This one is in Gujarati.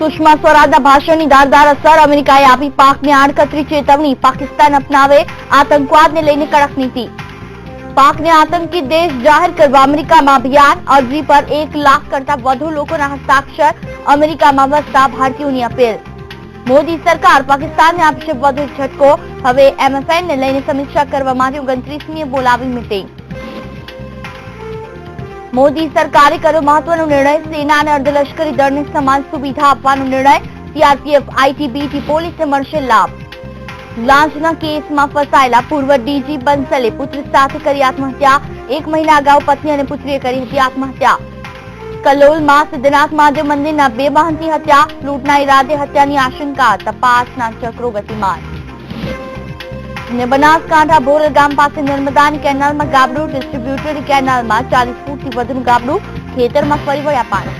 સુષ્મા સ્વરાજના ભાષણની ધારદાર અસર, અમેરિકાએ આપી પાકને આડકતરી ચેતવણી, પાકિસ્તાન અપનાવે આતંકવાદને લઈને કડક નીતિ, પાકને આતંકી દેશ જાહેર કરવા અમેરિકામાં અભિયાન, અરજી પર 1 લાખ કરતા વધુ લોકોના હસ્તાક્ષર, અમેરિકામાં વસતા ભારતીયોની અપીલ. મોદી સરકાર પાકિસ્તાનને આપશે વધુ એક ઝટકો, હવે MFNને લઈને સમીક્ષા કરવા માટે 29મીએ બોલાવી મીટિંગ. મોદી સરકારે કર્યો મહત્વનો નિર્ણય, સેના અને અર્ધલશ્કરી દળને સમાન સુવિધા આપવાનો નિર્ણય, CRPF, ITBT પોલીસને મળશે લાભ. લાંચના કેસમાં ફસાયેલા પૂર્વ DG બંસલે પુત્ર સાથે કરી આત્મહત્યા, 1 મહિના અગાઉ પત્ની અને પુત્રીએ કરી હતી આત્મહત્યા. કલોલમાં સિદ્ધનાથ મહાદેવ મંદિરના 2 વાહનની હત્યા, લૂંટના ઈરાદે હત્યાની આશંકા, તપાસના ચક્રો ગતિમાન. અને બનાસકાંઠા બોરલ ગામ પાસે નર્મદાની કેનાલમાં ગાબડું, ડિસ્ટ્રીબ્યુટેડ કેનાલમાં 40 ફૂટથી વધુનું ગાબડું, ખેતરમાં ફરી વળ્યા પાણી.